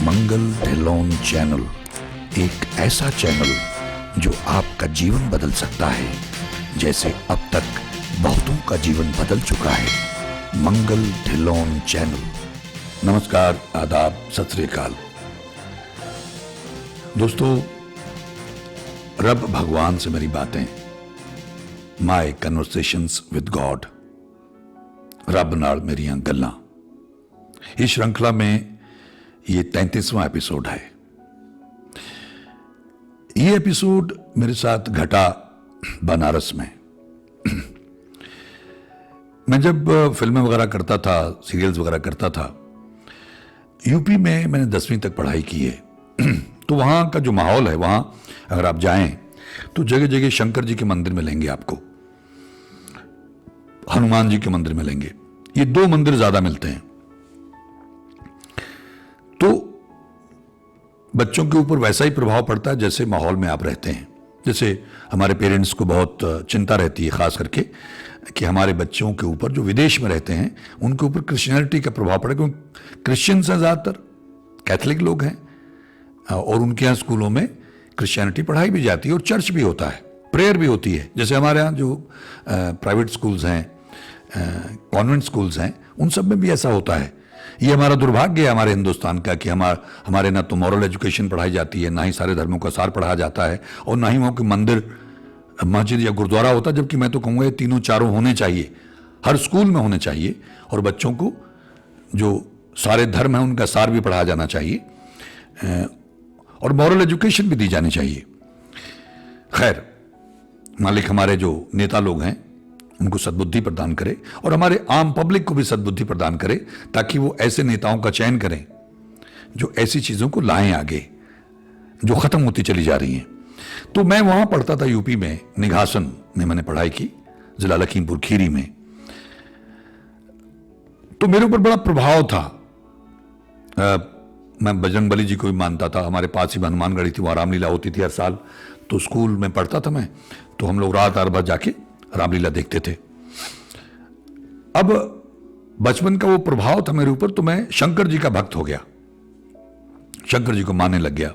मंगल Dhillon channel एक ऐसा channel जो आपका जीवन बदल सकता है, जैसे अब तक बहुतों का जीवन बदल चुका है। मंगल ढिल्लोन चैनल। नमस्कार, आदाब, सत श्री अकाल। दोस्तों, रब भगवान से मेरी बातें, माय कन्वर्सेशंस विद गॉड, रब नाल मेरियां गल्लां। इस श्रृंखला में ये 33वां एपिसोड है। ये एपिसोड मेरे साथ घटा बनारस में। मैं जब फिल्में वगैरह करता था, सीरियल्स वगैरह करता था, यूपी में मैंने 10वीं तक पढ़ाई की है। तो वहाँ का जो माहौल है, वहाँ अगर आप जाएं तो जगह जगह शंकर जी के मंदिर मिलेंगे आपको, हनुमान जी के मंदिर मिलेंगे। ये दो मंदिर ज्यादा मिलते हैं। तो बच्चों के ऊपर वैसा ही प्रभाव पड़ता है जैसे माहौल में आप रहते हैं। जैसे हमारे पेरेंट्स को बहुत चिंता रहती है, खास करके, कि हमारे बच्चों के ऊपर जो विदेश में रहते हैं उनके ऊपर क्रिश्चियनिटी का प्रभाव पड़े, क्योंकि क्रिश्चियंस हैं ज़्यादातर, कैथलिक लोग हैं, और उनके यहाँ स्कूलों में क्रिश्चियनिटी पढ़ाई भी जाती है और चर्च भी होता है, प्रेयर भी होती है। जैसे हमारे यहाँ जो प्राइवेट स्कूल्स हैं, कॉन्वेंट स्कूल्स हैं, उन सब में भी ऐसा होता है। ये हमारा दुर्भाग्य है हमारे हिंदुस्तान का कि हमारे ना तो मॉरल एजुकेशन पढ़ाई जाती है, ना ही सारे धर्मों का सार पढ़ाया जाता है, और ना ही वहाँ के मंदिर, मस्जिद या गुरुद्वारा होता। जबकि मैं तो कहूँगा ये तीनों चारों होने चाहिए, हर स्कूल में होने चाहिए, और बच्चों को जो सारे धर्म हैं उनका सार भी पढ़ाया जाना चाहिए, और मॉरल एजुकेशन भी दी जानी चाहिए। खैर, मालिक हमारे जो नेता लोग हैं उनको सद्बुद्धि प्रदान करे, और हमारे आम पब्लिक को भी सद्बुद्धि प्रदान करे, ताकि वो ऐसे नेताओं का चयन करें जो ऐसी चीज़ों को लाएं आगे, जो ख़त्म होती चली जा रही हैं। तो मैं वहाँ पढ़ता था यूपी में, निघासन में मैंने पढ़ाई की, जिला लखीमपुर खीरी में। तो मेरे ऊपर बड़ा प्रभाव था। मैं बजरंगबली जी को भी मानता था। हमारे पास ही हनुमानगढ़ी थी, वहाँ रामलीला होती थी हर साल। तो स्कूल में पढ़ता था मैं, तो हम लोग रात 8 बजे जाके रामलीला देखते थे। अब बचपन का वो प्रभाव था मेरे ऊपर, तो मैं शंकर जी का भक्त हो गया, शंकर जी को मानने लग गया,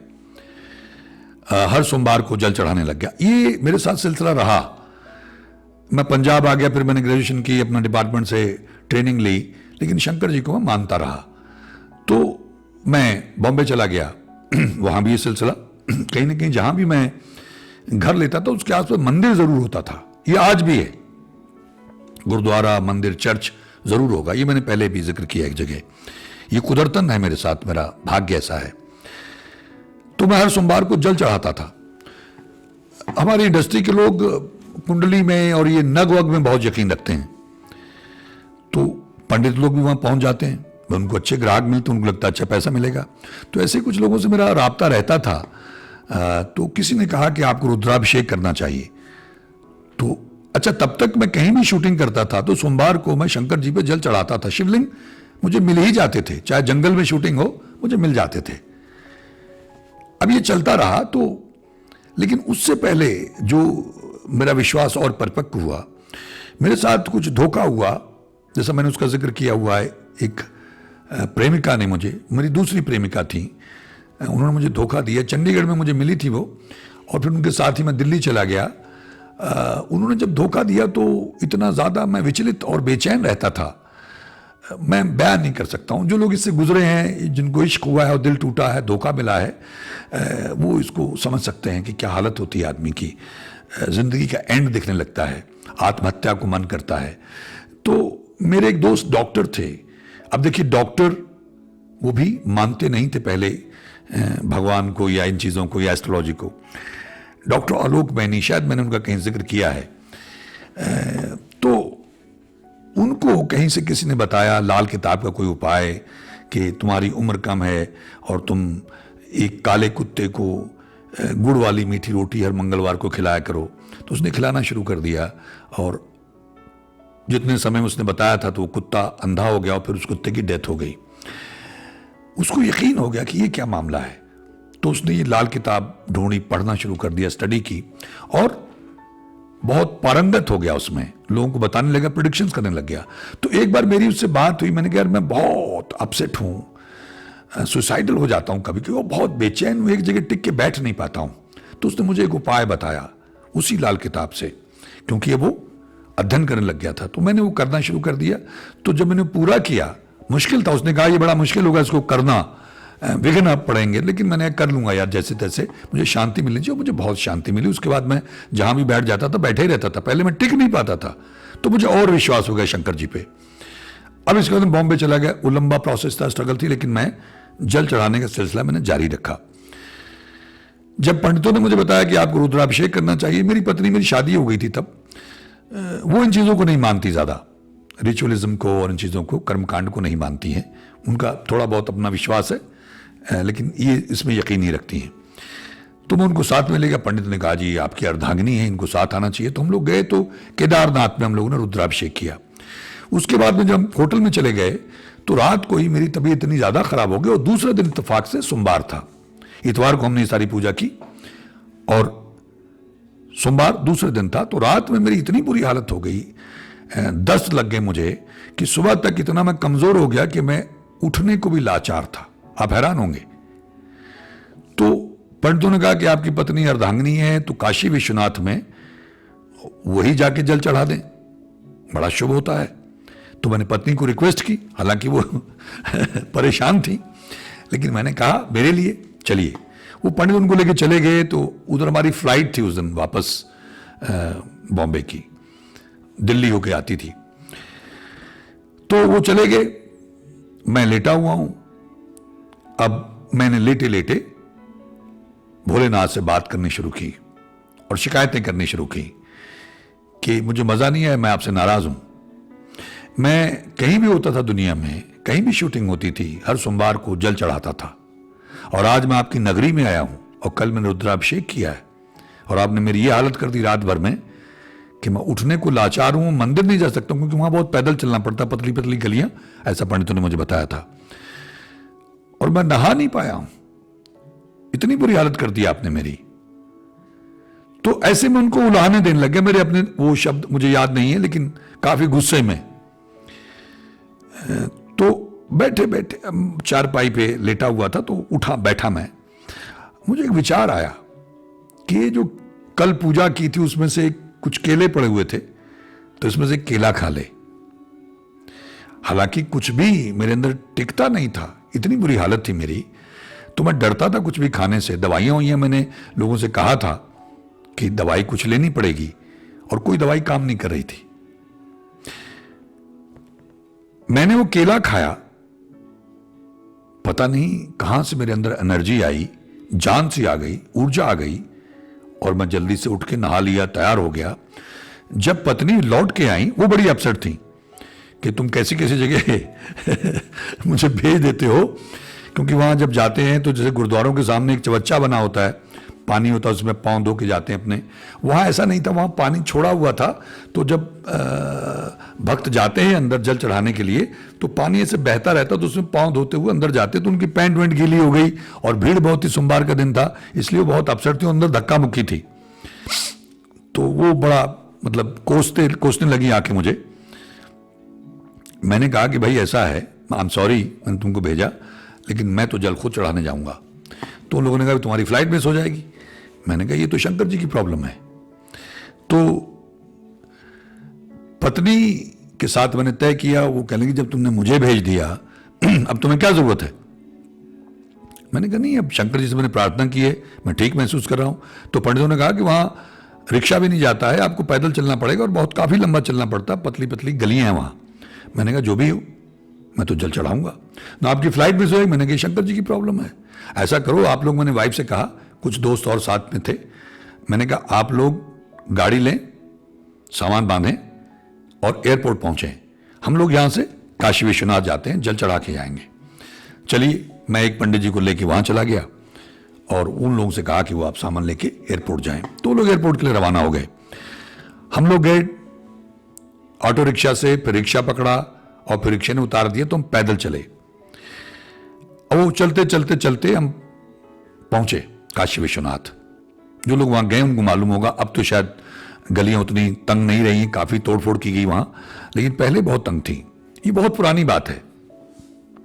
हर सोमवार को जल चढ़ाने लग गया। ये मेरे साथ सिलसिला रहा। मैं पंजाब आ गया, फिर मैंने ग्रेजुएशन की, अपना डिपार्टमेंट से ट्रेनिंग ली, लेकिन शंकर जी को मैं मानता रहा। तो मैं बॉम्बे चला गया, वहां भी ये सिलसिला, कहीं ना कहीं जहां भी मैं घर लेता था उसके आसपास मंदिर जरूर होता था। ये आज भी है, गुरुद्वारा, मंदिर, चर्च जरूर होगा। ये मैंने पहले भी जिक्र किया एक जगह। ये कुदरतन है मेरे साथ, मेरा भाग्य ऐसा है। तो मैं हर सोमवार को जल चढ़ाता था। हमारी इंडस्ट्री के लोग कुंडली में और ये नग वग में बहुत यकीन रखते हैं, तो पंडित लोग भी वहां पहुंच जाते हैं, उनको अच्छे ग्राहक मिलते, उनको लगता है अच्छा पैसा मिलेगा। तो ऐसे कुछ लोगों से मेरा राब्ता रहता था। तो किसी ने कहा कि आपको रुद्राभिषेक करना चाहिए। तो अच्छा, तब तक मैं कहीं भी शूटिंग करता था तो सोमवार को मैं शंकर जी पे जल चढ़ाता था। शिवलिंग मुझे मिल ही जाते थे, चाहे जंगल में शूटिंग हो, मुझे मिल जाते थे। अब ये चलता रहा। तो लेकिन उससे पहले जो मेरा विश्वास और परिपक्व हुआ, मेरे साथ कुछ धोखा हुआ, जैसा मैंने उसका जिक्र किया हुआ है। एक प्रेमिका ने मुझे, मेरी दूसरी प्रेमिका थी, उन्होंने मुझे धोखा दिया। चंडीगढ़ में मुझे मिली थी वो, और फिर उनके साथ ही मैं दिल्ली चला गया। उन्होंने जब धोखा दिया तो इतना ज़्यादा मैं विचलित और बेचैन रहता था, मैं बयान नहीं कर सकता हूँ। जो लोग इससे गुजरे हैं, जिनको इश्क हुआ है और दिल टूटा है, धोखा मिला है, वो इसको समझ सकते हैं कि क्या हालत होती है आदमी की। ज़िंदगी का एंड दिखने लगता है, आत्महत्या को मन करता है। तो मेरे एक दोस्त डॉक्टर थे। अब देखिए, डॉक्टर वो भी मानते नहीं थे पहले भगवान को या इन चीज़ों को या एस्ट्रोलॉजी को। डॉक्टर आलोक मैनी, शायद मैंने उनका कहीं जिक्र किया है। तो उनको कहीं से किसी ने बताया, लाल किताब का कोई उपाय, कि तुम्हारी उम्र कम है और तुम एक काले कुत्ते को गुड़ वाली मीठी रोटी हर मंगलवार को खिलाया करो। तो उसने खिलाना शुरू कर दिया, और जितने समय में उसने बताया था तो वो कुत्ता अंधा हो गया, और फिर उस कुत्ते की डेथ हो गई। उसको यकीन हो गया कि ये क्या मामला है। तो उसने ये लाल किताब ढूंढी, पढ़ना शुरू कर दिया, स्टडी की, और बहुत पारंगत हो गया उसमें, लोगों को बताने लगा, प्रेडिक्शंस करने लग गया। तो एक बार मेरी उससे बात हुई, मैंने कहा यार मैं बहुत अपसेट हूँ, सुसाइडल हो जाता हूं कभी कभी, वो बहुत बेचैन हूं, एक जगह टिक के बैठ नहीं पाता हूं। तो उसने मुझे एक उपाय बताया उसी लाल किताब से, क्योंकि अब वो अध्ययन करने लग गया था, तो मैंने वो करना शुरू कर दिया। तो जब मैंने पूरा किया, मुश्किल था, उसने कहा ये बड़ा मुश्किल होगा, इसको करना, विघ्न आप पड़ेंगे, लेकिन मैंने कर लूंगा यार जैसे तैसे, मुझे शांति मिलनी चाहिए। मुझे बहुत शांति मिली। उसके बाद मैं जहां भी बैठ जाता था बैठे ही रहता था। पहले मैं टिक नहीं पाता था, तो मुझे और विश्वास हो गया शंकर जी पे। अब इसके बाद बॉम्बे चला गया। वो लंबा प्रोसेस था, स्ट्रगल थी, लेकिन मैं जल चढ़ाने का सिलसिला मैंने जारी रखा। जब पंडितों ने मुझे बताया कि आपको रुद्राभिषेक करना चाहिए, मेरी पत्नी, मेरी शादी हो गई थी तब, वो इन चीज़ों को नहीं मानती ज़्यादा, रिचुअलिज्म को और इन चीज़ों को, कर्मकांड को नहीं मानती हैं। उनका थोड़ा बहुत अपना विश्वास है, लेकिन ये इसमें यकीन नहीं रखती हैं। तो मैं उनको साथ में ले गया। पंडित ने कहा जी आपकी अर्धांगिनी है, इनको साथ आना चाहिए। तो हम लोग गए, तो केदारनाथ में हम लोगों ने रुद्राभिषेक किया। उसके बाद में जब होटल में चले गए, तो रात को ही मेरी तबीयत इतनी ज़्यादा खराब हो गई, और दूसरे दिन इत्तेफाक से सोमवार था। इतवार को हमने ये सारी पूजा की, और सोमवार दूसरे दिन था। तो रात में मेरी इतनी बुरी हालत हो गई, दस्त लग गए मुझे, कि सुबह तक इतना मैं कमज़ोर हो गया कि मैं उठने को भी लाचार था। आप हैरान होंगे। तो पंडितों ने कहा कि आपकी पत्नी अर्धांगिनी है, तो काशी विश्वनाथ में वही जाके जल चढ़ा दें, बड़ा शुभ होता है। तो मैंने पत्नी को रिक्वेस्ट की, हालांकि वो परेशान थी, लेकिन मैंने कहा मेरे लिए चलिए। वो पंडित उनको लेके चले गए। तो उधर हमारी फ्लाइट थी उस दिन वापस बॉम्बे की, दिल्ली होके आती थी। तो वो चले गए, मैं लेटा हुआ हूं। अब मैंने लेटे लेटे भोलेनाथ से बात करनी शुरू की और शिकायतें करनी शुरू की कि मुझे मजा नहीं है, मैं आपसे नाराज हूं। मैं कहीं भी होता था दुनिया में, कहीं भी शूटिंग होती थी, हर सोमवार को जल चढ़ाता था, और आज मैं आपकी नगरी में आया हूं, और कल मैंने रुद्राभिषेक किया है, और आपने मेरी ये हालत कर दी रात भर में कि मैं उठने को लाचार हूं, मंदिर नहीं जा सकता हूं, क्योंकि वहां बहुत पैदल चलना पड़ता, पतली पतली गलियां, ऐसा पंडितों ने मुझे बताया था, और मैं नहा नहीं पाया हूं। इतनी बुरी हालत कर दी आपने मेरी। तो ऐसे में उनको उलाहने देने लग गया। मेरे अपने वो शब्द मुझे याद नहीं है, लेकिन काफी गुस्से में। तो बैठे बैठे चारपाई पे लेटा हुआ था, तो उठा बैठा मैं, मुझे एक विचार आया कि ये जो कल पूजा की थी उसमें से कुछ केले पड़े हुए थे, तो इसमें से केला खा ले। हालांकि कुछ भी मेरे अंदर टिकता नहीं था, इतनी बुरी हालत थी मेरी, तो मैं डरता था कुछ भी खाने से। दवाइयां हुई, मैंने लोगों से कहा था कि दवाई कुछ लेनी पड़ेगी, और कोई दवाई काम नहीं कर रही थी। मैंने वो केला खाया, पता नहीं कहां से मेरे अंदर एनर्जी आई, जान सी आ गई, ऊर्जा आ गई, और मैं जल्दी से उठ के नहा लिया, तैयार हो गया। जब पत्नी लौट के आई, वो बड़ी अपसेट थी कि तुम कैसी कैसी जगह मुझे भेज देते हो, क्योंकि वहां जब जाते हैं तो जैसे गुरुद्वारों के सामने एक चवच्चा बना होता है, पानी होता है, उसमें पाँव धो के जाते हैं अपने। वहाँ ऐसा नहीं था, वहाँ पानी छोड़ा हुआ था। तो जब भक्त जाते हैं अंदर जल चढ़ाने के लिए, तो पानी ऐसे बहता रहता, तो उसमें पाँव धोते हुए अंदर जाते, तो उनकी पैंट वैंट गीली हो गई, और भीड़ बहुत ही, सोमवार का दिन था, इसलिए वो बहुत अपसेट थी, अंदर धक्का मुक्की थी। तो वो बड़ा मतलब कोसने लगी आंखें मुझे। मैंने कहा कि भाई ऐसा है, आई एम सॉरी, मैंने तुमको भेजा, लेकिन मैं तो जल खुद चढ़ाने जाऊंगा। तो उन लोगों ने कहा तुम्हारी फ्लाइट मिस हो जाएगी। मैंने कहा ये तो शंकर जी की प्रॉब्लम है। तो पत्नी के साथ मैंने तय किया, वो कह लगी जब तुमने मुझे भेज दिया अब तुम्हें क्या जरूरत है। मैंने कहा नहीं, अब शंकर जी से मैंने प्रार्थना की है, मैं ठीक महसूस कर रहा हूं। तो पंडितों ने कहा कि वहां रिक्शा भी नहीं जाता है, आपको पैदल चलना पड़ेगा, और बहुत काफी लंबा चलना पड़ता, पतली पतली गलियां हैं वहां। मैंने कहा जो भी हो, मैं तो जल चढ़ाऊंगा ना, आपकी फ्लाइट मिस होगी। मैंने कहा शंकर जी की प्रॉब्लम है, ऐसा करो आप लोग, मैंने वाइफ से कहा, कुछ दोस्त और साथ में थे, मैंने कहा आप लोग गाड़ी लें, सामान बांधें और एयरपोर्ट पहुंचे, हम लोग यहां से काशी विश्वनाथ जाते हैं, जल चढ़ा के आएंगे। चलिए, मैं एक पंडित जी को लेके वहां चला गया, और उन लोगों से कहा कि वो आप सामान लेके एयरपोर्ट जाएं। तो लोग एयरपोर्ट के लिए रवाना हो गए। हम लोग गए ऑटो रिक्शा से, फिर रिक्शा पकड़ा, और फिर रिक्शे ने उतार दिया, तो हम पैदल चले। और वो चलते चलते चलते हम पहुंचे काशी विश्वनाथ। जो लोग वहां गए उनको मालूम होगा, अब तो शायद गलियां उतनी तंग नहीं रही, काफी तोड़फोड़ की गई वहां, लेकिन पहले बहुत तंग थी। ये बहुत पुरानी बात है,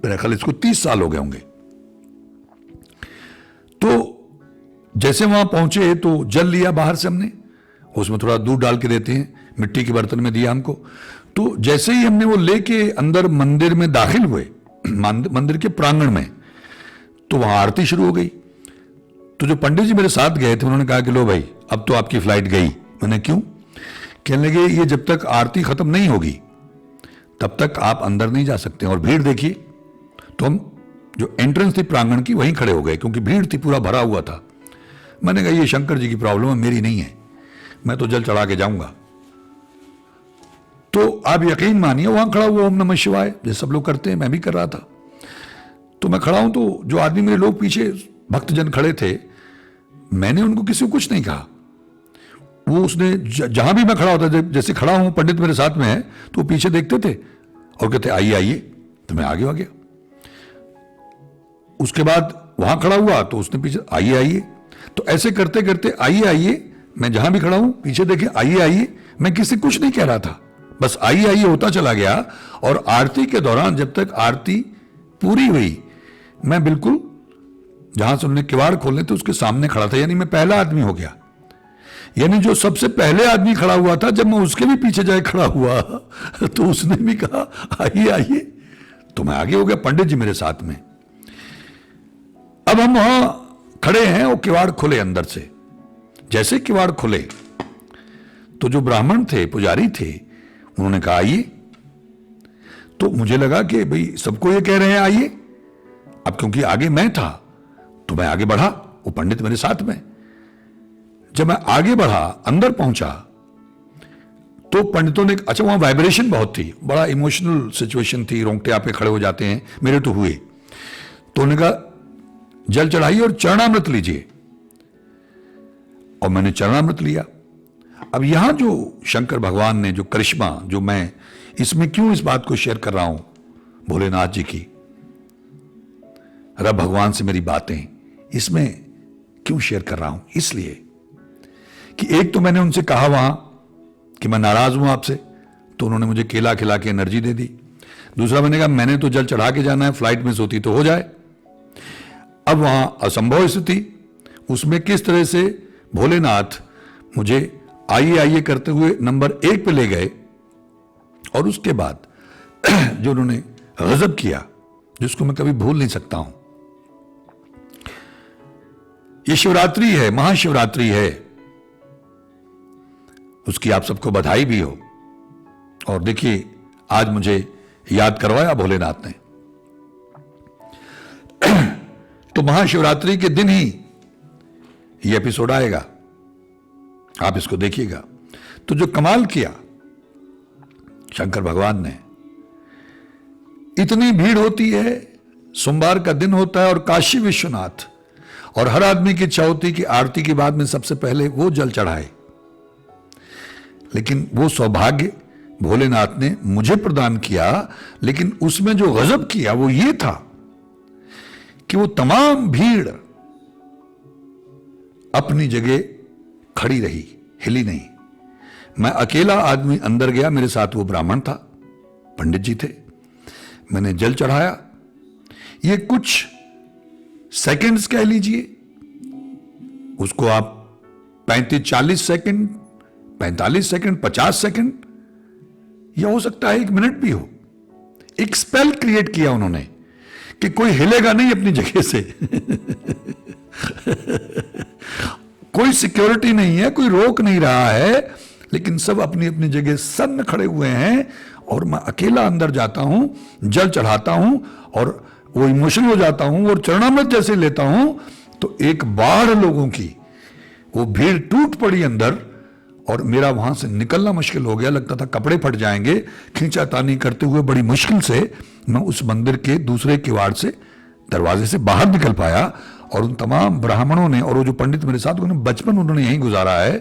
मेरे ख्याल इसको 30 साल हो गए होंगे। जैसे वहां पहुंचे तो जल लिया बाहर से हमने, उसमें थोड़ा दूध डाल के देते हैं, मिट्टी के बर्तन में दिया हमको। तो जैसे ही हमने वो लेके अंदर मंदिर में दाखिल हुए, मंदिर के प्रांगण में, तो वहां आरती शुरू हो गई। तो जो पंडित जी मेरे साथ गए थे उन्होंने कहा कि लो भाई अब तो आपकी फ्लाइट गई। मैंने क्यों? कहने लगे ये जब तक आरती खत्म नहीं होगी तब तक आप अंदर नहीं जा सकते। और भीड़ देखिए। तो हम जो एंट्रेंस थी प्रांगण की वहीं खड़े हो गए क्योंकि भीड़ थी, पूरा भरा हुआ था। मैंने कहा ये शंकर जी की प्रॉब्लम है, मेरी नहीं है, मैं तो जल चढ़ा के जाऊंगा। तो आप यकीन मानिए वहां खड़ा हुआ ओम नमः शिवाय जैसे सब लोग करते हैं, मैं भी कर रहा था। तो मैं खड़ा हूं तो जो आदमी, मेरे लोग पीछे भक्तजन खड़े थे, मैंने उनको किसी को कुछ नहीं कहा। वो उसने जहां भी मैं खड़ा होता, जैसे खड़ा हूं पंडित मेरे साथ में है, तो वो पीछे देखते थे और कहते आइए आइए, तो मैं आगे आ गया। उसके बाद वहां खड़ा हुआ तो उसने पीछे आइए आइए, तो ऐसे करते करते आइए आइए, मैं जहां भी खड़ा हूं पीछे देखे आइए आइए, मैं किसी कुछ नहीं कह रहा था, बस आइए आइए होता चला गया। और आरती के दौरान जब तक आरती पूरी हुई, मैं बिल्कुल जहां से उन्होंने किवाड़ खोलने थे उसके सामने खड़ा था, यानी मैं पहला आदमी हो गया। यानी जो सबसे पहले आदमी खड़ा हुआ था, जब मैं उसके भी पीछे जाए खड़ा हुआ तो उसने भी कहा आइए आइए, तो मैं आगे हो गया, पंडित जी मेरे साथ में। अब हम वहां खड़े हैं और किवाड़ खुले अंदर से। जैसे किवाड़ खुले तो जो ब्राह्मण थे, पुजारी थे, उन्होंने कहा आइए। तो मुझे लगा कि भाई सबको ये कह रहे हैं आइए। अब क्योंकि आगे मैं था तो मैं आगे बढ़ा, वो पंडित मेरे साथ में। जब मैं आगे बढ़ा, अंदर पहुंचा, तो पंडितों ने, अच्छा वहां वाइब्रेशन बहुत थी, बड़ा इमोशनल सिचुएशन थी, रोंगटे आप पे खड़े हो जाते हैं, मेरे तो हुए। तो उन्होंने कहा जल चढ़ाइए और चरणामृत लीजिए, और मैंने चरणामृत लिया। अब यहां जो शंकर भगवान ने जो करिश्मा, जो मैं इसमें क्यों इस बात को शेयर कर रहा हूं, भोलेनाथ जी की, रब भगवान से मेरी बातें इसमें क्यों शेयर कर रहा हूं, इसलिए कि एक तो मैंने उनसे कहा वहां कि मैं नाराज हूं आपसे, तो उन्होंने मुझे केला खिला के एनर्जी दे दी। दूसरा मैंने कहा मैंने तो जल चढ़ा के जाना है, फ्लाइट मिस होती तो हो जाए। अब वहां असंभव स्थिति, उसमें किस तरह से भोलेनाथ मुझे आइए आइए करते हुए नंबर 1 पे ले गए। और उसके बाद जो उन्होंने गजब किया, जिसको मैं कभी भूल नहीं सकता हूं। ये शिवरात्रि है, महाशिवरात्रि है, उसकी आप सबको बधाई भी हो। और देखिए आज मुझे याद करवाया भोलेनाथ ने। तो महाशिवरात्रि के दिन ही ये एपिसोड आएगा, आप इसको देखिएगा। तो जो कमाल किया शंकर भगवान ने, इतनी भीड़ होती है, सोमवार का दिन होता है और काशी विश्वनाथ, और हर आदमी की इच्छा होती कि आरती के बाद में सबसे पहले वो जल चढ़ाए। लेकिन वो सौभाग्य भोलेनाथ ने मुझे प्रदान किया। लेकिन उसमें जो गजब किया वो ये था कि वो तमाम भीड़ अपनी जगह खड़ी रही, हिली नहीं। मैं अकेला आदमी अंदर गया, मेरे साथ वो ब्राह्मण था, पंडित जी थे। मैंने जल चढ़ाया। ये कुछ सेकंड्स कह लीजिए, उसको आप 35-40 सेकंड, 45 सेकंड, 50 सेकंड, या हो सकता है 1 मिनट भी हो। एक स्पेल क्रिएट किया उन्होंने कि कोई हिलेगा नहीं अपनी जगह से। कोई सिक्योरिटी नहीं है, कोई रोक नहीं रहा है, लेकिन सब अपनी अपनी जगह सन्न खड़े हुए हैं। और मैं अकेला अंदर जाता हूं, जल चढ़ाता हूं और वो इमोशनल हो जाता हूं और चरणामृत जैसे लेता हूं तो एक बाढ़ लोगों की वो भीड़ टूट पड़ी अंदर, और मेरा वहां से निकलना मुश्किल हो गया। लगता था कपड़े फट जाएंगे। खींचातानी करते हुए बड़ी मुश्किल से मैं उस मंदिर के दूसरे किवाड़ से, दरवाजे से बाहर निकल पाया। और उन तमाम ब्राह्मणों ने, और वो जो पंडित मेरे साथ, उन्होंने बचपन उन्होंने यहीं गुजारा है,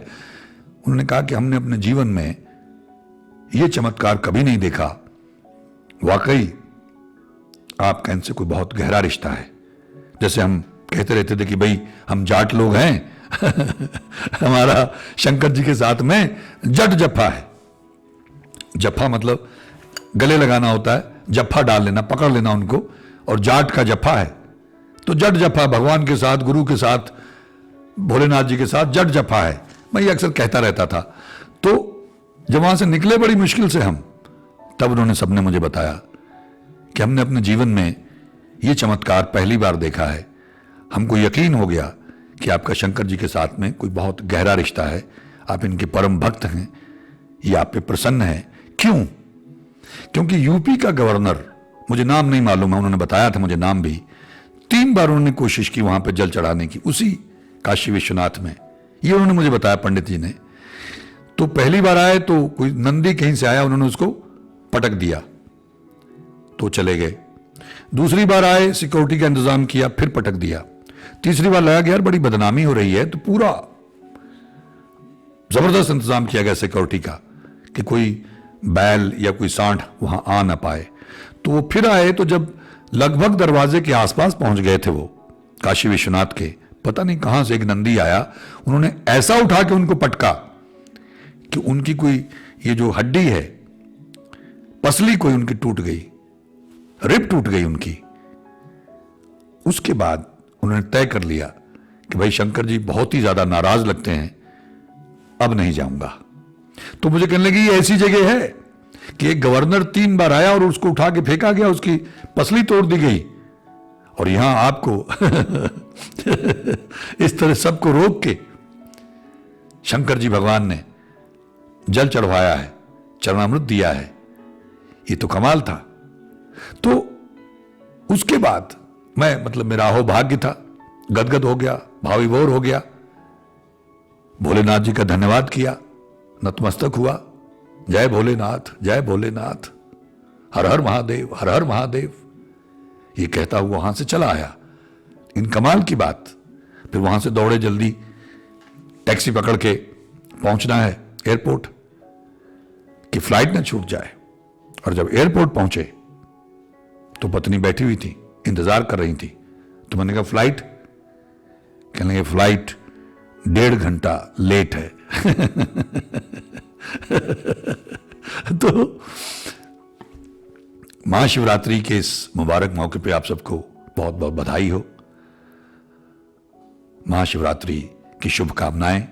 उन्होंने कहा कि हमने अपने जीवन में ये चमत्कार कभी नहीं देखा। वाकई आपका इनसे कोई बहुत गहरा रिश्ता है। जैसे हम कहते रहते थे कि भाई हम जाट लोग हैं, हमारा शंकर जी के साथ में जट जफ्फा है। जफ्फा मतलब गले लगाना होता है, जफ्फा डाल लेना, पकड़ लेना उनको, और जाट का जफ्फा है। तो जट जफ्फा भगवान के साथ, गुरु के साथ भोलेनाथ जी के साथ जट जफा है, मैं ये अक्सर कहता रहता था। तो जब वहां से निकले बड़ी मुश्किल से हम, तब उन्होंने सबने मुझे बताया कि हमने अपने जीवन में ये चमत्कार पहली बार देखा है। हमको यकीन हो गया कि आपका शंकर जी के साथ में कोई बहुत गहरा रिश्ता है, आप इनके परम भक्त हैं, ये आप पे प्रसन्न है। क्यों? क्योंकि यूपी का गवर्नर, मुझे नाम नहीं मालूम है, उन्होंने बताया था मुझे नाम भी, 3 बार उन्होंने कोशिश की वहां पे जल चढ़ाने की, उसी काशी विश्वनाथ में। ये उन्होंने मुझे बताया पंडित जी ने। तो पहली बार आए तो कोई नंदी कहीं से आया, उन्होंने उसको पटक दिया तो चले गए। दूसरी बार आए, सिक्योरिटी का इंतजाम किया, फिर पटक दिया। तीसरी बार लगा कि यार बड़ी बदनामी हो रही है, तो पूरा जबरदस्त इंतजाम किया गया सिक्योरिटी का कि कोई बैल या कोई सांड वहां आ ना पाए। तो वो फिर आए, तो जब लगभग दरवाजे के आसपास पहुंच गए थे वो काशी विश्वनाथ के, पता नहीं कहां से एक नंदी आया, उन्होंने ऐसा उठा के उनको पटका कि उनकी कोई ये जो हड्डी है, पसली कोई उनकी टूट गई, रिब टूट गई उनकी। उसके बाद उन्होंने तय कर लिया कि भाई शंकर जी बहुत ही ज्यादा नाराज लगते हैं, अब नहीं जाऊंगा। तो मुझे कहने लगी ये ऐसी जगह है कि एक गवर्नर 3 बार आया और उसको उठा के फेंका गया, उसकी पसली तोड़ दी गई, और यहां आपको इस तरह सबको रोक के शंकर जी भगवान ने जल चढ़वाया है, चरणामृत दिया है। ये तो कमाल था। तो उसके बाद मैं, मतलब मेरा अहोभाग्य था, गदगद हो गया, भाविभोर हो गया, भोलेनाथ जी का धन्यवाद किया, नतमस्तक हुआ, जय भोलेनाथ, जय भोलेनाथ, हर हर महादेव, हर हर महादेव, ये कहता हुआ वहां से चला आया। इन कमाल की बात, फिर वहां से दौड़े जल्दी, टैक्सी पकड़ के पहुंचना है एयरपोर्ट कि फ्लाइट ना छूट जाए। और जब एयरपोर्ट पहुंचे तो पत्नी बैठी हुई थी, इंतजार कर रही थी। तो मैंने कहा फ्लाइट? कहने लगे फ्लाइट 1.5 घंटा लेट है। तो महाशिवरात्रि के इस मुबारक मौके पे आप सबको बहुत बहुत बधाई हो। महाशिवरात्रि की शुभकामनाएं।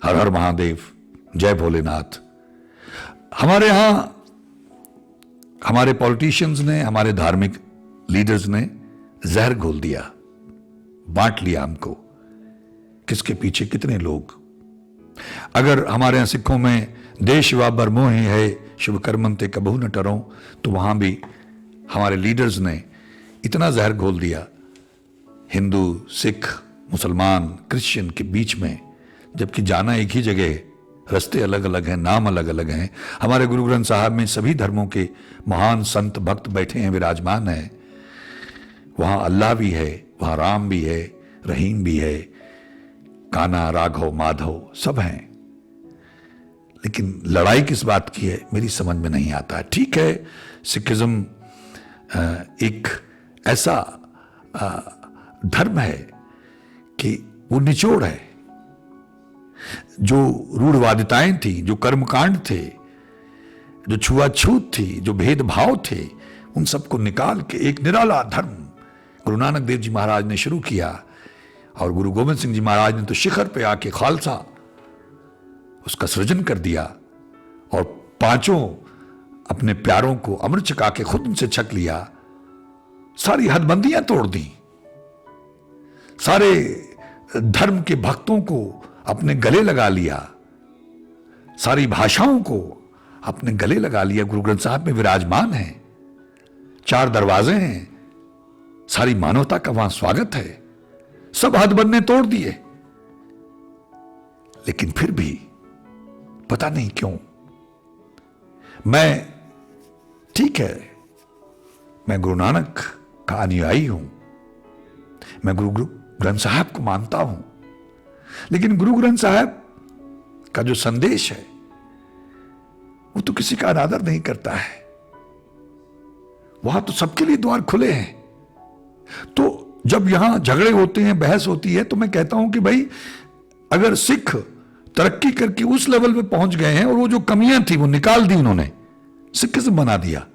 हर हर महादेव, जय भोलेनाथ। हमारे यहां हमारे पॉलिटिशियंस ने, हमारे धार्मिक लीडर्स ने जहर घोल दिया, बांट लिया हमको, किसके पीछे कितने लोग। अगर हमारे यहां सिखों में देश व बरमोहि है, शुभ कर्मंते कबहू न टरो, तो वहां भी हमारे लीडर्स ने इतना जहर घोल दिया हिंदू, सिख, मुसलमान, क्रिश्चियन के बीच में, जबकि जाना एक ही जगह है, रास्ते अलग अलग हैं, नाम अलग अलग हैं। हमारे गुरु ग्रंथ साहब में सभी धर्मों के महान संत भक्त बैठे हैं, विराजमान हैं। वहां अल्लाह भी है, वहां राम भी है, रहीम भी है, कान्हा, राघव, माधव सब हैं। लेकिन लड़ाई किस बात की है मेरी समझ में नहीं आता। ठीक है, सिखिज्म एक ऐसा धर्म है कि वो निचोड़ है, जो रूढ़वादिताएं थी, जो कर्मकांड थे, जो छुआछूत थी, जो भेदभाव थे, उन सबको निकाल के एक निराला धर्म गुरु नानक देव जी महाराज ने शुरू किया। और गुरु गोविंद सिंह जी महाराज ने तो शिखर पे आके खालसा उसका सृजन कर दिया, और 5 अपने प्यारों को अमृत छका के खुद उनसे छक लिया। सारी हदबंदियां तोड़ दी, सारे धर्म के भक्तों को अपने गले लगा लिया, सारी भाषाओं को अपने गले लगा लिया। गुरु ग्रंथ साहब में विराजमान है, 4 दरवाजे हैं, सारी मानवता का वहां स्वागत है, सब हदबंदे तोड़ दिए। लेकिन फिर भी पता नहीं क्यों, मैं, ठीक है, मैं गुरु नानक का अनुयायी हूं, मैं गुरु ग्रंथ साहब को मानता हूं, लेकिन गुरु ग्रंथ साहब का जो संदेश है वो तो किसी का अनादर नहीं करता है। वहां तो सबके लिए द्वार खुले हैं। तो जब यहां झगड़े होते हैं, बहस होती है, तो मैं कहता हूं कि भाई अगर सिख तरक्की करके उस लेवल पे पहुंच गए हैं और वो जो कमियां थी वो निकाल दी उन्होंने, सिखिज्म बना दिया,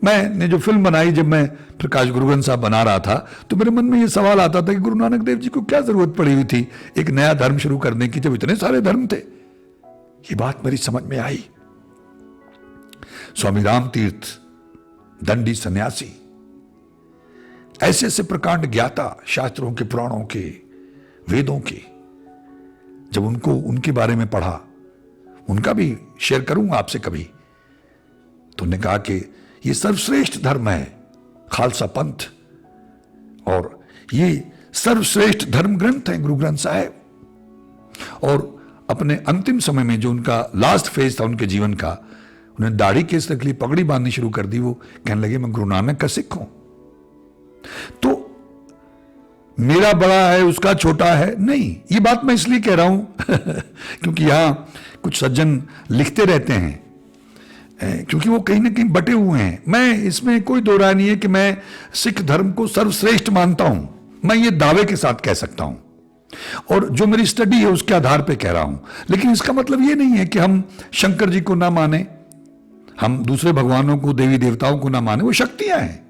मैंने जो फिल्म बनाई, जब मैं प्रकाश गुरु ग्रंथ साहब बना रहा था, तो मेरे मन में ये सवाल आता था कि गुरु नानक देव जी को क्या जरूरत पड़ी हुई थी एक नया धर्म शुरू करने की, जब इतने सारे धर्म थे। ये बात मेरी समझ में आई। स्वामी राम तीर्थ दंडी सन्यासी, ऐसे ऐसे प्रकांड ज्ञाता, शास्त्रों के, पुराणों के, वेदों के, जब उनको उनके बारे में पढ़ा, उनका भी शेयर करूंगा आपसे कभी, तो उन्होंने कहा कि ये सर्वश्रेष्ठ धर्म है खालसा पंथ, और ये सर्वश्रेष्ठ धर्म ग्रंथ है गुरु ग्रंथ साहिब। और अपने अंतिम समय में जो उनका लास्ट फेज था उनके जीवन का, उन्हें दाढ़ी केस रख ली, पगड़ी बांधनी शुरू कर दी। वो कहने लगे मैं गुरु नानक का सिख हूं। तो मेरा बड़ा है उसका छोटा है, नहीं, ये बात मैं इसलिए कह रहा हूं क्योंकि यहां कुछ सज्जन लिखते रहते हैं, क्योंकि वो कहीं ना कहीं बटे हुए हैं। मैं इसमें कोई दो राय नहीं है कि मैं सिख धर्म को सर्वश्रेष्ठ मानता हूं, मैं ये दावे के साथ कह सकता हूं, और जो मेरी स्टडी है उसके आधार पे कह रहा हूं। लेकिन इसका मतलब ये नहीं है कि हम शंकर जी को ना माने, हम दूसरे भगवानों को, देवी देवताओं को ना माने, वो शक्तियां हैं।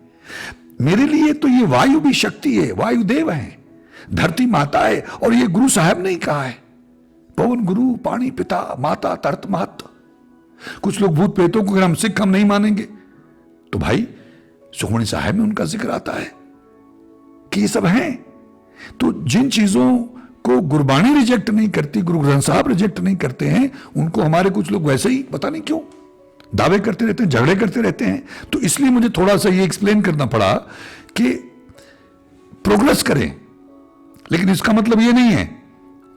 मेरे लिए तो ये वायु भी शक्ति है, वायु देव है, धरती माता है, और ये गुरु साहब ने ही कहा है, पवन गुरु, पानी पिता, माता तरत महत। कुछ लोग भूत प्रेतों को अगर हम सिख हम नहीं मानेंगे, तो भाई सुखमणि साहब में उनका जिक्र आता है कि ये सब हैं। तो जिन चीजों को गुरबाणी रिजेक्ट नहीं करती, गुरु ग्रंथ साहब रिजेक्ट नहीं करते हैं, उनको हमारे कुछ लोग वैसे ही पता नहीं क्यों दावे करते रहते हैं, झगड़े करते रहते हैं। तो इसलिए मुझे थोड़ा सा ये एक्सप्लेन करना पड़ा कि प्रोग्रेस करें, लेकिन इसका मतलब ये नहीं है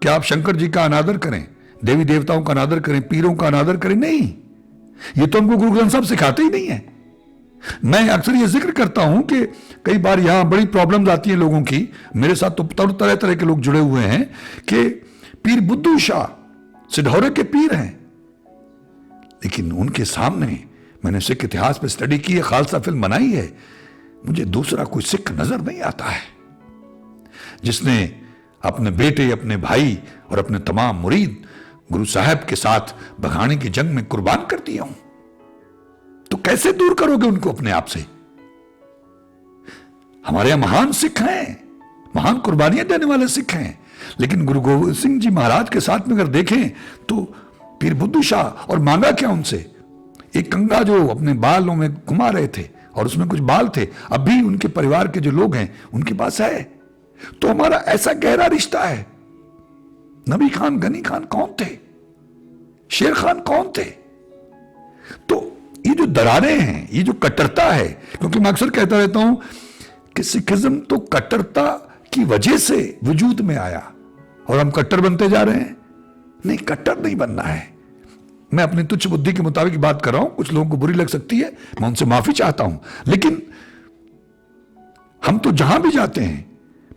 कि आप शंकर जी का अनादर करें, देवी देवताओं का अनादर करें, पीरों का अनादर करें, नहीं। ये तो हमको गुरु ग्रंथ साहब सिखाते ही नहीं है। मैं अक्सर ये जिक्र करता हूं कि कई बार यहां बड़ी प्रॉब्लम्स आती हैं लोगों की, मेरे साथ तो तरह तरह के लोग जुड़े हुए हैं कि पीर बुद्धू शाह सिढौरे के पीर हैं, लेकिन उनके सामने मैंने सिख इतिहास पे स्टडी की है, खालसा फिल्म बनाई है, मुझे दूसरा कोई सिख नजर नहीं आता है जिसने अपने बेटे, अपने भाई और अपने तमाम मुरीद गुरु साहब के साथ बघाने की जंग में कुर्बान कर दिया हूं। तो कैसे दूर करोगे उनको अपने आप से? हमारे यहां महान सिख हैं, महान कुर्बानियां देने वाले सिख हैं, लेकिन गुरु गोविंद सिंह जी महाराज के साथ में अगर देखें तो पीर बुद्धू शाह, और मांगा क्या उनसे? एक कंगा जो अपने बालों में घुमा रहे थे और उसमें कुछ बाल थे, अब भी उनके परिवार के जो लोग हैं उनके पास है। तो हमारा ऐसा गहरा रिश्ता है। नबी खान, गनी खान कौन थे? शेर खान कौन थे? तो ये जो दरारें हैं, ये जो कट्टरता है, क्योंकि मैं अक्सर कहता रहता हूं कि सिखिज्म तो कट्टरता की वजह से वजूद में आया और हम कट्टर बनते जा रहे हैं। नहीं, कट्टर नहीं बनना है। मैं अपनी तुच्छ बुद्धि के मुताबिक बात कर रहा हूं, कुछ लोगों को बुरी लग सकती है, मैं उनसे माफी चाहता हूं, लेकिन हम तो जहां भी जाते हैं,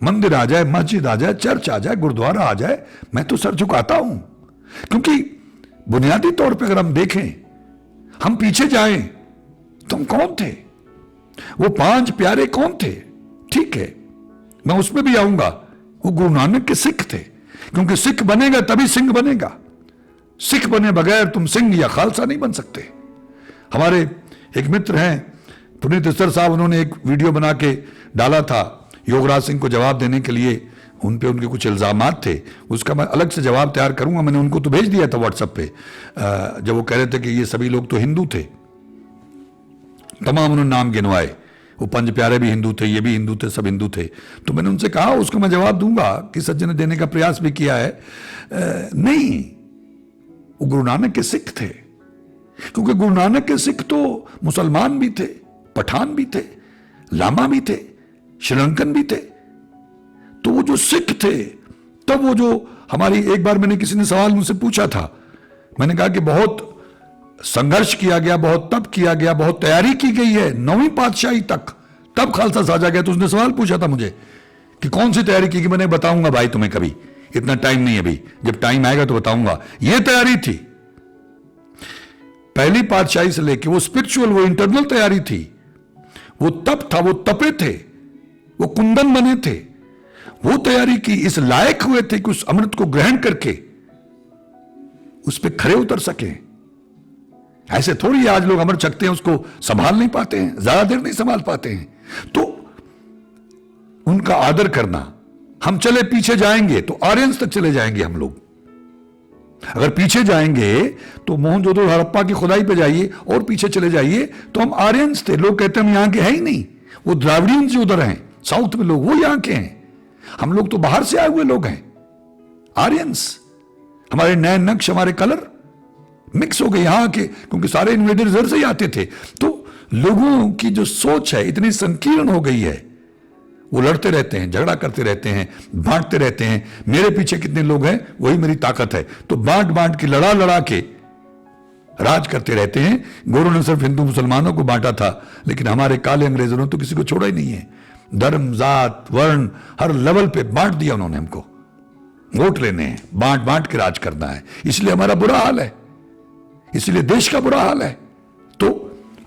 मंदिर आ जाए, मस्जिद आ जाए, चर्च आ जाए, गुरुद्वारा आ जाए, मैं तो सर झुकाता हूं। क्योंकि बुनियादी तौर पर अगर हम देखें, हम पीछे जाएं तो हम कौन थे? वो 5 प्यारे कौन थे? ठीक है, मैं उस पर भी आऊंगा। वो गुरु नानक के सिख थे, क्योंकि सिख बनेगा तभी सिंह बनेगा। सिख बने बगैर तुम सिंह या खालसा नहीं बन सकते। हमारे एक मित्र हैं पुनीत सर साहब, उन्होंने एक वीडियो बना के डाला था योगराज सिंह को जवाब देने के लिए। उन पे उनके कुछ इल्जामात थे, उसका मैं अलग से जवाब तैयार करूंगा। मैंने उनको तो भेज दिया था व्हाट्सएप पे, जब वो कह रहे थे कि ये सभी लोग तो हिंदू थे, तमाम उन्होंने नाम गिनवाए, वो 5 प्यारे भी हिंदू थे, ये भी हिंदू थे, सब हिंदू थे। तो मैंने उनसे कहा, उसका मैं जवाब दूंगा कि सज्जन ने देने का प्रयास भी किया है, नहीं, वो गुरु नानक के सिख थे। क्योंकि गुरु नानक के सिख तो मुसलमान भी थे, पठान भी थे, लामा भी थे, श्रीलंकन भी थे। तो वो जो सिख थे, तब वो जो हमारी, एक बार मैंने किसी ने सवाल मुझसे पूछा था, मैंने कहा कि बहुत संघर्ष किया गया, बहुत तप किया गया, बहुत तैयारी की गई है 9वीं पातशाही तक, तब खालसा साजा गया। तो उसने सवाल पूछा था मुझे कि कौन सी तैयारी की? मैंने बताऊंगा भाई तुम्हें, कभी, इतना टाइम नहीं है अभी, जब टाइम आएगा तो बताऊंगा। यह तैयारी थी पहली पातशाही से लेके, वो स्पिरिचुअल, वो इंटरनल तैयारी थी, वो तप था, वो तपे थे, वो कुंदन बने थे, वो तैयारी की, इस लायक हुए थे कि उस अमृत को ग्रहण करके उस पर खरे उतर सके। ऐसे थोड़ी आज लोग अमर चखते हैं, उसको संभाल नहीं पाते हैं, ज्यादा देर नहीं संभाल पाते हैं। तो उनका आदर करना, हम चले पीछे जाएंगे तो आर्यंस तक चले जाएंगे हम लोग। अगर पीछे जाएंगे तो मोहनजोदड़ो हड़प्पा की खुदाई पे जाइए और पीछे चले जाइए तो हम आर्यंस थे। लोग कहते हैं हम यहां के हैं ही नहीं, वो द्राविडियंस जो उधर हैं साउथ में लोग, वो यहां के हैं। हम लोग तो बाहर से आए हुए लोग हैं, आर्यंस। हमारे नए नक्श, हमारे कलर मिक्स हो गए यहां के, क्योंकि सारे इन्वेडर इधर से ही आते थे। तो लोगों की जो सोच है इतनी संकीर्ण हो गई है, वो लड़ते रहते हैं, झगड़ा करते रहते हैं, बांटते रहते हैं। मेरे पीछे कितने लोग हैं वही मेरी ताकत है, तो बांट बांट के लड़ा लड़ा के राज करते रहते हैं। गोरों ने सिर्फ हिंदू मुसलमानों को बांटा था, लेकिन हमारे काले अंग्रेजों ने तो किसी को छोड़ा ही नहीं है। धर्म, जात, वर्ण, हर लेवल पे बांट दिया उन्होंने हमको। वोट लेने हैं, बांट बांट के राज करना है, इसलिए हमारा बुरा हाल है, इसलिए देश का बुरा हाल है। तो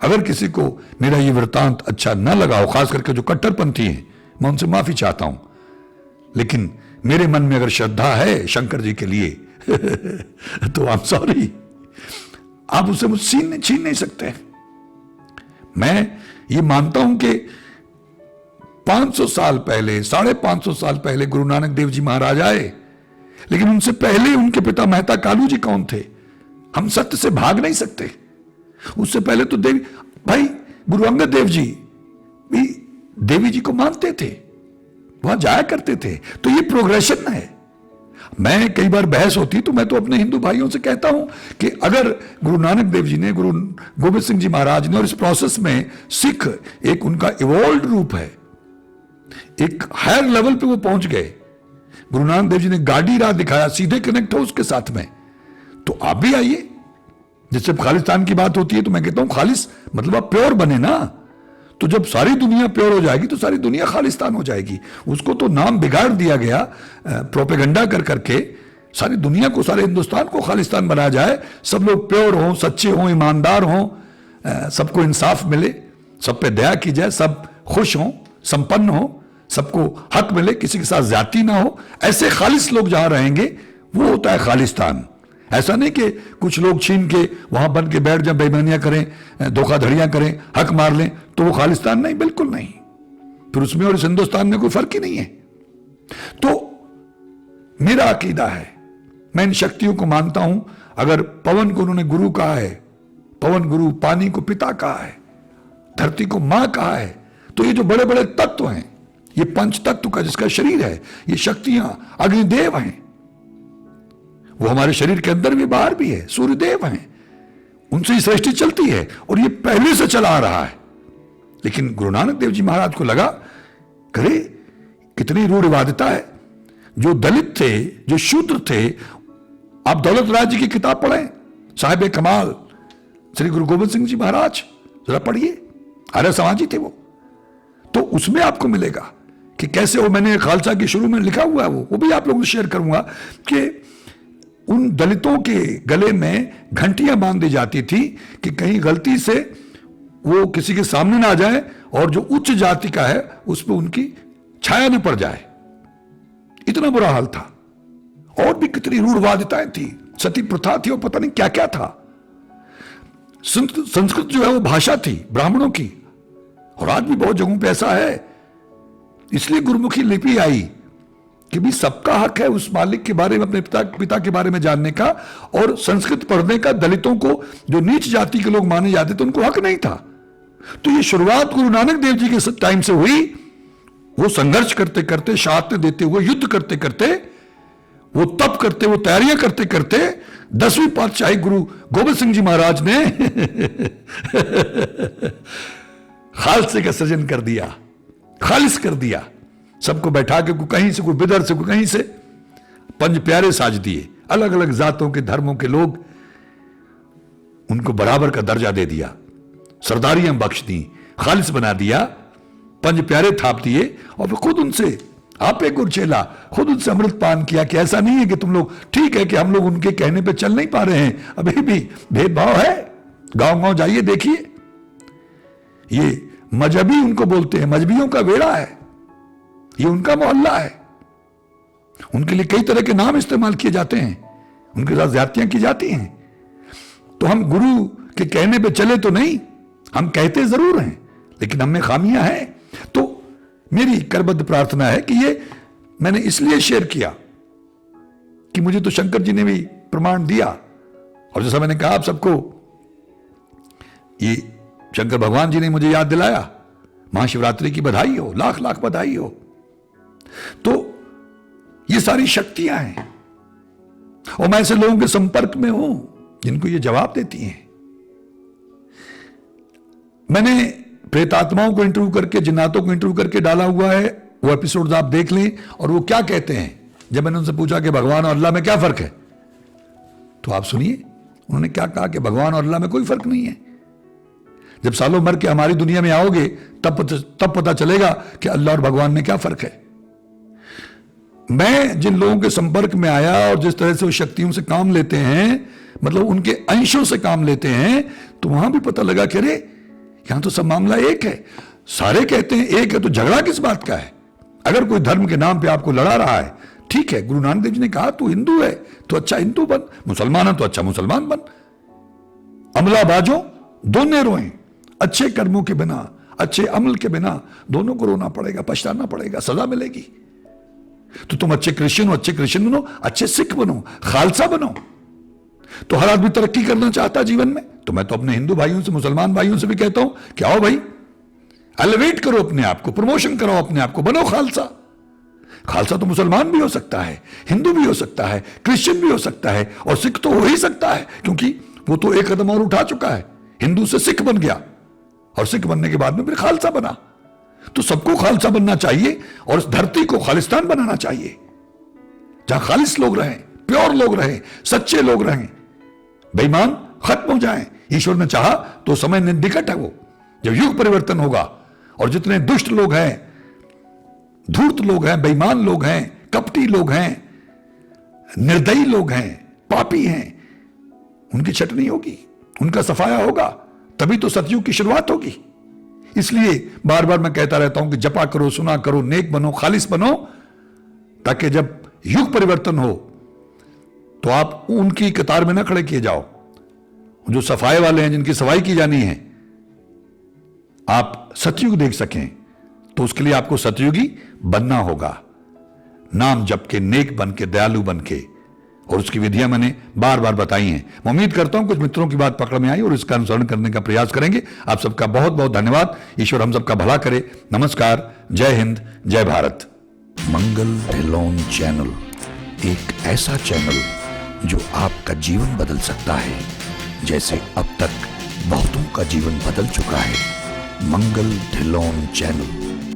अगर किसी को मेरा ये वृत्तांत अच्छा न लगा हो, खास करके जो कट्टरपंथी हैं, मैं उनसे माफी चाहता हूं, लेकिन मेरे मन में अगर श्रद्धा है शंकर जी के लिए तो आई एम सॉरी, आप उसे मुझसे छीन नहीं सकते। मैं ये मानता हूं कि 500 साल पहले, 550 साल पहले गुरु नानक देव जी महाराज आए, लेकिन उनसे पहले उनके पिता मेहता कालू जी कौन थे? हम सत्य से भाग नहीं सकते। उससे पहले तो देवी भाई गुरु अंगद देव जी भी देवी जी को मानते थे, वहां जाया करते थे। तो ये प्रोग्रेशन है। मैं कई बार बहस होती तो मैं तो अपने हिंदू भाइयों से कहता हूं कि अगर गुरु नानक देव जी ने, गुरु गोबिंद सिंह जी महाराज ने, और इस प्रोसेस में सिख एक उनका इवॉल्व रूप है, एक हायर लेवल पे वो पहुंच गए। गुरु नानक देव जी ने गाड़ी राह दिखाया, सीधे कनेक्ट हो उसके साथ में। तो आप भी आइए। जैसे खालिस्तान की बात होती है तो मैं कहता हूं खालिस मतलब आप प्योर बने ना। तो जब सारी दुनिया प्योर हो जाएगी तो सारी दुनिया खालिस्तान हो जाएगी। उसको तो नाम बिगाड़ दिया गया प्रोपेगेंडा कर करके, सारी दुनिया को, सारे हिंदुस्तान को खालिस्तान बनाया जाए। सब लोग प्योर हों, सच्चे हों, ईमानदार हों, सबको इंसाफ मिले, सब पे दया की जाए, सब खुश हों, संपन्न हों, सबको हक मिले, किसी के साथ ज्यादती ना हो। ऐसे खालिस लोग जहां रहेंगे वो होता है खालिस्तान। ऐसा नहीं कि कुछ लोग छीन के वहां बन के बैठ जाए, बेईमानियां करें, धोखाधड़ियां करें, हक मार लें तो वो खालिस्तान नहीं, बिल्कुल नहीं। फिर उसमें और इस हिंदुस्तान में कोई फर्क ही नहीं है। तो मेरा अकीदा है, मैं इन शक्तियों को मानता हूं। अगर पवन को उन्होंने गुरु कहा है, पवन गुरु, पानी को पिता कहा है, धरती को मां कहा है, तो ये जो बड़े बड़े तत्व हैं, ये पंच तत्व का जिसका शरीर है, ये शक्तियां अग्निदेव हैं, वो हमारे शरीर के अंदर भी बाहर भी है, सूर्यदेव हैं, उनसे ही सृष्टि चलती है और ये पहले से चला आ रहा है। लेकिन गुरु नानक देव जी महाराज को लगा, करे कितनी रूढ़िवादिता है। जो दलित थे, जो शूद्र थे, आप दौलत राज जी की किताब पढ़ें, साहिब कमाल श्री गुरु गोबिंद सिंह जी महाराज, जरा पढ़िए, आर्य समाजी थे वो। तो उसमें आपको मिलेगा कि कैसे वो, मैंने खालसा के शुरू में लिखा हुआ है, वो भी आप लोगों से शेयर करूंगा कि उन दलितों के गले में घंटियां बांध दी जाती थी कि कहीं गलती से वो किसी के सामने ना आ जाए और जो उच्च जाति का है उस पर उनकी छाया न पड़ जाए। इतना बुरा हाल था। और भी कितनी रूढ़वादिताएं थी, सती प्रथा थी और पता नहीं क्या क्या था। संस्कृत जो है वो भाषा थी ब्राह्मणों की, और आज भी बहुत जगहों पे ऐसा है। इसलिए गुरुमुखी लिपि आई कि भी सबका हक है उस मालिक के बारे में, अपने पिता के बारे में जानने का, और संस्कृत पढ़ने का। दलितों को, जो नीच जाति के लोग माने जाते थे, उनको हक नहीं था। तो ये शुरुआत गुरु नानक देव जी के टाइम से हुई। वो संघर्ष करते करते, शहादतें देते हुए, युद्ध करते करते, वो तप करते, वो तैयारियां करते करते 10वीं पातशाही गुरु गोबिंद सिंह जी महाराज ने खालसे का सृजन कर दिया, खालिस कर दिया। सबको बैठा के, कोई कहीं से, कोई बिदर से, कोई कहीं से, पंज प्यारे साज दिए। अलग अलग जातों के, धर्मों के लोग, उनको बराबर का दर्जा दे दिया, सरदारियां बख्श दी, खालिस बना दिया, पंज प्यारे थाप दिए, और फिर खुद उनसे, आप एक गुरचेला, खुद उनसे अमृत पान किया कि ऐसा नहीं है कि तुम लोग, ठीक है कि हम लोग उनके कहने पे चल नहीं पा रहे हैं, अभी भी भेदभाव है, गांव गांव जाइए देखिए। ये मजहबी उनको बोलते हैं, मजहबियों का वेड़ा है, ये उनका मोहल्ला है। उनके लिए कई तरह के नाम इस्तेमाल किए जाते हैं, उनके साथ ज्यादतियां की जाती हैं। तो हम गुरु कि कहने पे चले तो नहीं, हम कहते जरूर हैं लेकिन हम में खामियां हैं। तो मेरी करबद्ध प्रार्थना है कि ये मैंने इसलिए शेयर किया कि मुझे तो शंकर जी ने भी प्रमाण दिया, और जैसा मैंने कहा आप सबको, ये शंकर भगवान जी ने मुझे याद दिलाया, महाशिवरात्रि की बधाई हो, लाख लाख बधाई हो। तो ये सारी शक्तियां हैं और मैं ऐसे लोगों के संपर्क में हूं जिनको ये जवाब देती हैं। मैंने प्रेतात्माओं को इंटरव्यू करके, जिन्नातों को इंटरव्यू करके डाला हुआ है, वो एपिसोड्स आप देख लें। और वो क्या कहते हैं, जब मैंने उनसे पूछा कि भगवान और अल्लाह में क्या फर्क है, तो आप सुनिए उन्होंने क्या कहा कि भगवान और अल्लाह में कोई फर्क नहीं है। जब सालों मर के हमारी दुनिया में आओगे तब पता चलेगा कि अल्लाह और भगवान में क्या फर्क है। मैं जिन लोगों के संपर्क में आया और जिस तरह से वो शक्तियों से काम लेते हैं, मतलब उनके अंशों से काम लेते हैं, तो वहां भी पता लगा कि अरे यहां तो सब मामला एक है। सारे कहते हैं एक है, तो झगड़ा किस बात का है? अगर कोई धर्म के नाम पे आपको लड़ा रहा है, ठीक है, गुरु नानक देव जी ने कहा तू हिंदू है तो अच्छा हिंदू बन, मुसलमान है तो अच्छा मुसलमान बन। अमला बाजो दोनों रोएं, अच्छे कर्मों के बिना, अच्छे अमल के बिना दोनों को रोना पड़ेगा, पछताना पड़ेगा, सजा मिलेगी। तो तुम अच्छे क्रिश्चियन हो, अच्छे क्रिश्चियन बनो, अच्छे सिख बनो, खालसा बनो। तो हर आदमी तरक्की करना चाहता है जीवन में, तो मैं तो अपने हिंदू भाइयों से, मुसलमान भाइयों से भी कहता हूं कि आओ भाई, एलिवेट करो अपने आप को, प्रमोशन करो अपने आप को, बनो खालसा। खालसा तो मुसलमान भी हो सकता है, हिंदू भी हो सकता है, क्रिश्चियन भी हो सकता है, और सिख तो हो ही सकता है, क्योंकि वो तो एक कदम और उठा चुका है, हिंदू से सिख बन गया और सिख बनने के बाद में फिर खालसा बना। तो सबको खालसा बनना चाहिए और इस धरती को खालिस्तान बनाना चाहिए, जहां खालिस लोग रहें, प्योर लोग रहें, सच्चे लोग रहें, बेईमान खत्म हो जाएं। ईश्वर ने चाहा तो समय निकट है वो, जब युग परिवर्तन होगा और जितने दुष्ट लोग हैं, धूर्त लोग हैं, बेईमान लोग हैं, कपटी लोग हैं, निर्दयी लोग हैं, पापी हैं, उनकी छटनी होगी, उनका सफाया होगा, तभी तो सतयुग की शुरुआत होगी। इसलिए बार बार मैं कहता रहता हूं कि जपा करो, सुना करो, नेक बनो, खालिस बनो, ताकि जब युग परिवर्तन हो तो आप उनकी कतार में ना खड़े किए जाओ। जो सफाई वाले हैं, जिनकी सफाई की जानी है, आप सतयुग देख सकें, तो उसके लिए आपको सतयुगी बनना होगा, नाम जप के, नेक बन के, दयालु बन के। और उसकी विधियां मैंने बार बार बताई हैं। मैं उम्मीद करता हूं कुछ मित्रों की बात पकड़ में आई और इसका अनुसरण करने का प्रयास करेंगे। आप सबका बहुत बहुत धन्यवाद। ईश्वर हम सबका भला करे। नमस्कार, जय हिंद, जय भारत। मंगल ढिल्लोन चैनल एक ऐसा चैनल जो आपका जीवन बदल सकता है, जैसे अब तक बहुतों का जीवन बदल चुका है। मंगल ढिल्लोन चैनल